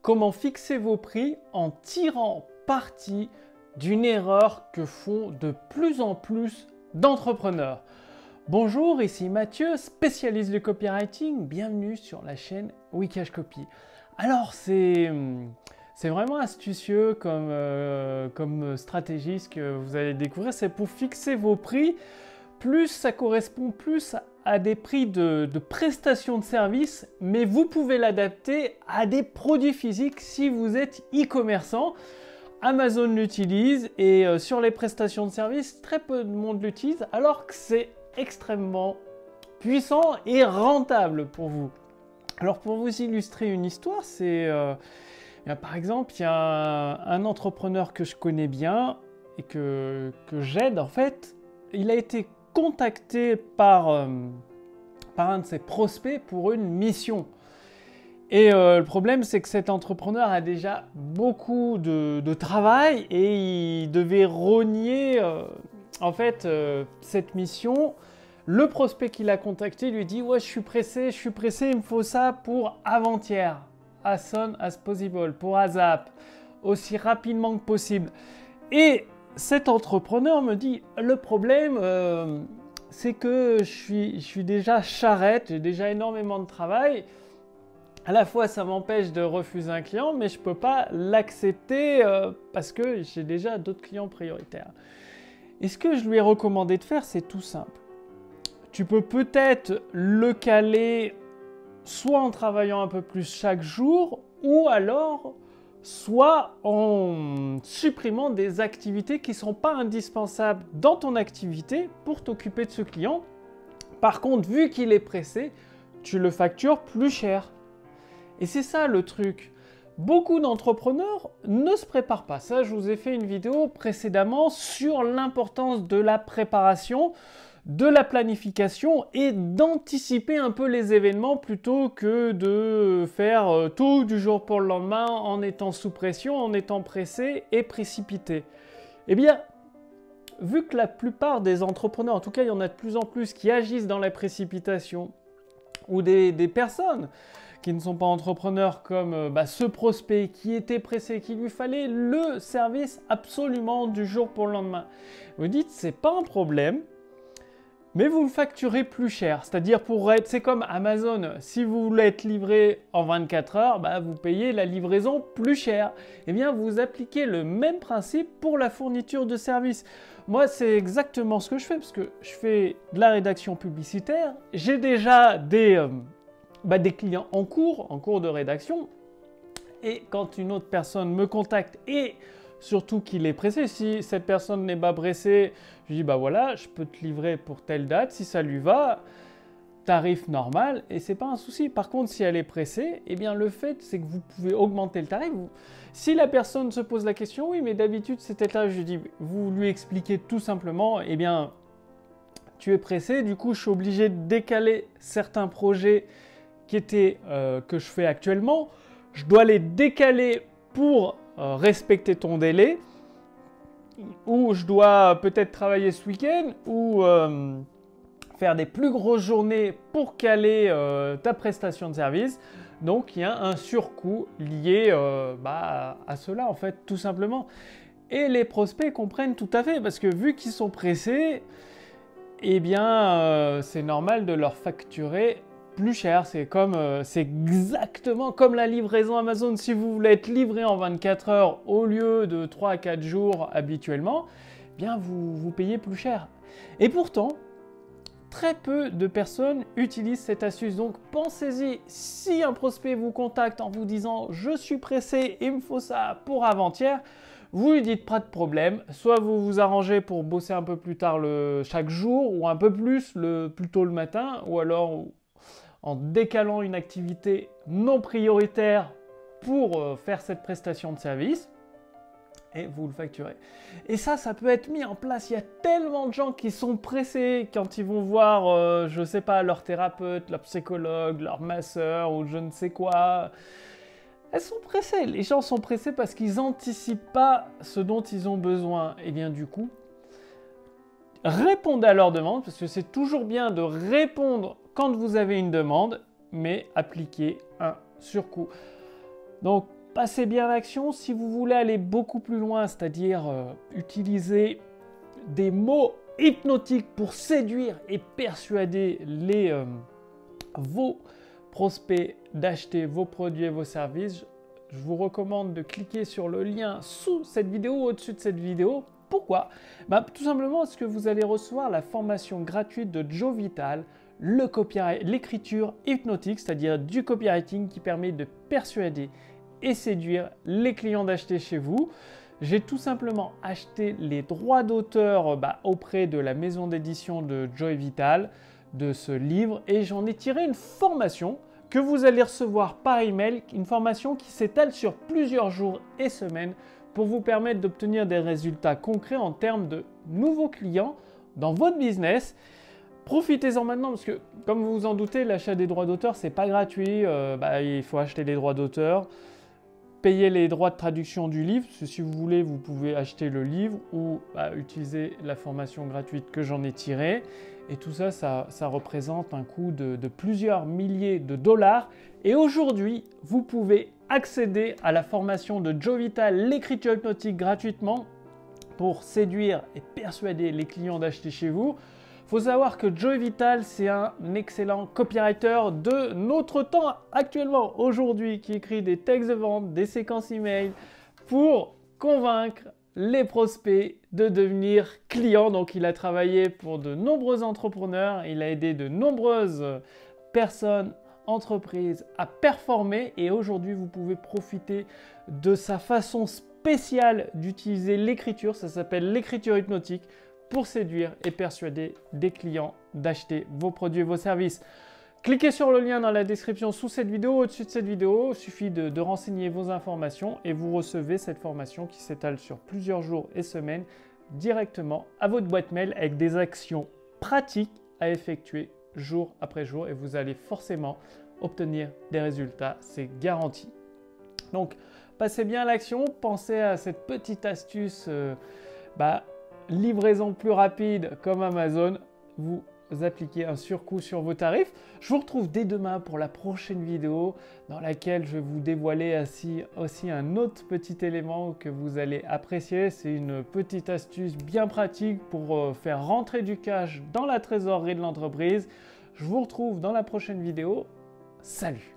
comment fixer vos prix en tirant parti d'une erreur que font de plus en plus d'entrepreneurs. Bonjour, ici Mathieu, spécialiste du copywriting. Bienvenue sur la chaîne Wikash Copy. Alors, c'est vraiment astucieux comme stratégie ce que vous allez découvrir. C'est pour fixer vos prix. Plus ça correspond plus à des prix de prestations de services, mais vous pouvez l'adapter à des produits physiques si vous êtes e-commerçant. Amazon l'utilise et sur les prestations de services, très peu de monde l'utilise, alors que c'est extrêmement puissant et rentable pour vous. Alors pour vous illustrer une histoire, c'est par exemple, il y a un entrepreneur que je connais bien et que j'aide en fait. Il a été contacté par un de ses prospects pour une mission. Et le problème, c'est que cet entrepreneur a déjà beaucoup de travail et il devait rogner cette mission. Le prospect qui l'a contacté lui dit « Ouais, je suis pressé, il me faut ça pour avant-hier, as soon as possible, pour ASAP, aussi rapidement que possible. » Et cet entrepreneur me dit « Le problème, c'est que je suis déjà charrette, j'ai déjà énormément de travail. À la fois, ça m'empêche de refuser un client, mais je ne peux pas l'accepter parce que j'ai déjà d'autres clients prioritaires. » Et ce que je lui ai recommandé de faire, c'est tout simple. Tu peux peut-être le caler soit en travaillant un peu plus chaque jour, ou alors soit en supprimant des activités qui ne sont pas indispensables dans ton activité pour t'occuper de ce client. Par contre, vu qu'il est pressé, tu le factures plus cher. Et c'est ça le truc. Beaucoup d'entrepreneurs ne se préparent pas. Ça, je vous ai fait une vidéo précédemment sur l'importance de la préparation, de la planification et d'anticiper un peu les événements plutôt que de faire tout du jour pour le lendemain en étant sous pression, en étant pressé et précipité. Eh bien, vu que la plupart des entrepreneurs, en tout cas il y en a de plus en plus qui agissent dans la précipitation, ou des personnes qui ne sont pas entrepreneurs comme ce prospect qui était pressé, qu'il lui fallait le service absolument du jour pour le lendemain. Vous dites, c'est pas un problème, mais vous le facturez plus cher. C'est-à-dire c'est comme Amazon, si vous voulez être livré en 24 heures, vous payez la livraison plus cher. Eh bien, vous appliquez le même principe pour la fourniture de services. Moi, c'est exactement ce que je fais, parce que je fais de la rédaction publicitaire. J'ai déjà des clients en cours de rédaction. Et quand une autre personne me contacte et surtout qu'il est pressé, si cette personne n'est pas pressée, je dis voilà, je peux te livrer pour telle date, si ça lui va, tarif normal et c'est pas un souci. Par contre, si elle est pressée, eh bien le fait c'est que vous pouvez augmenter le tarif. Si la personne se pose la question, oui mais d'habitude c'était là, je dis, vous lui expliquez tout simplement, eh bien tu es pressé, du coup je suis obligé de décaler certains projets que je fais actuellement, je dois les décaler pour respecter ton délai, ou je dois peut-être travailler ce week-end, ou faire des plus grosses journées pour caler ta prestation de service. Donc il y a un surcoût lié à cela en fait, tout simplement. Et les prospects comprennent tout à fait, parce que vu qu'ils sont pressés, eh bien c'est normal de leur facturer plus cher. C'est exactement comme la livraison Amazon. Si vous voulez être livré en 24 heures au lieu de 3 à 4 jours habituellement, eh bien vous payez plus cher. Et pourtant, très peu de personnes utilisent cette astuce. Donc pensez-y, si un prospect vous contacte en vous disant « Je suis pressé, il me faut ça pour avant-hier », vous lui dites pas de problème, soit vous vous arrangez pour bosser un peu plus tard chaque jour, ou un peu plus tôt le matin, ou alors en décalant une activité non prioritaire pour faire cette prestation de service, et vous le facturez. Et ça peut être mis en place. Il y a tellement de gens qui sont pressés quand ils vont voir, je ne sais pas, leur thérapeute, leur psychologue, leur masseur ou je ne sais quoi. Elles sont pressées. Les gens sont pressés parce qu'ils n'anticipent pas ce dont ils ont besoin. Et bien du coup, répondez à leurs demandes, parce que c'est toujours bien de répondre quand vous avez une demande, mais appliquez un surcoût. Donc, passez bien à l'action. Si vous voulez aller beaucoup plus loin, c'est-à-dire utiliser des mots hypnotiques pour séduire et persuader vos prospects d'acheter vos produits et vos services, je vous recommande de cliquer sur le lien sous cette vidéo ou au-dessus de cette vidéo. Pourquoi? Tout simplement parce que vous allez recevoir la formation gratuite de Joe Vital, l'écriture hypnotique, c'est-à-dire du copywriting qui permet de persuader et séduire les clients d'acheter chez vous. J'ai tout simplement acheté les droits d'auteur auprès de la maison d'édition de Joe Vital de ce livre et j'en ai tiré une formation que vous allez recevoir par email, une formation qui s'étale sur plusieurs jours et semaines pour vous permettre d'obtenir des résultats concrets en termes de nouveaux clients dans votre business. Profitez-en maintenant parce que, comme vous vous en doutez, l'achat des droits d'auteur, c'est pas gratuit. Il faut acheter les droits d'auteur, payer les droits de traduction du livre. Parce que si vous voulez, vous pouvez acheter le livre ou utiliser la formation gratuite que j'en ai tirée. Et tout ça, ça représente un coût de plusieurs milliers de dollars. Et aujourd'hui, vous pouvez accéder à la formation de Joe Vital, l'écriture hypnotique gratuitement pour séduire et persuader les clients d'acheter chez vous. Il faut savoir que Joe Vital, c'est un excellent copywriter de notre temps actuellement, aujourd'hui, qui écrit des textes de vente, des séquences email pour convaincre les prospects de devenir clients. Donc, il a travaillé pour de nombreux entrepreneurs, il a aidé de nombreuses personnes, entreprises à performer et aujourd'hui, vous pouvez profiter de sa façon spéciale d'utiliser l'écriture. Ça s'appelle l'écriture hypnotique pour séduire et persuader des clients d'acheter vos produits et vos services. Cliquez sur le lien dans la description sous cette vidéo, au-dessus de cette vidéo. Il suffit de renseigner vos informations et vous recevez cette formation qui s'étale sur plusieurs jours et semaines directement à votre boîte mail avec des actions pratiques à effectuer jour après jour et vous allez forcément obtenir des résultats, c'est garanti. Donc, passez bien à l'action, pensez à cette petite astuce, livraison plus rapide comme Amazon, vous appliquez un surcoût sur vos tarifs. Je vous retrouve dès demain pour la prochaine vidéo dans laquelle je vais vous dévoiler aussi un autre petit élément que vous allez apprécier. C'est une petite astuce bien pratique pour faire rentrer du cash dans la trésorerie de l'entreprise. Je vous retrouve dans la prochaine vidéo. Salut!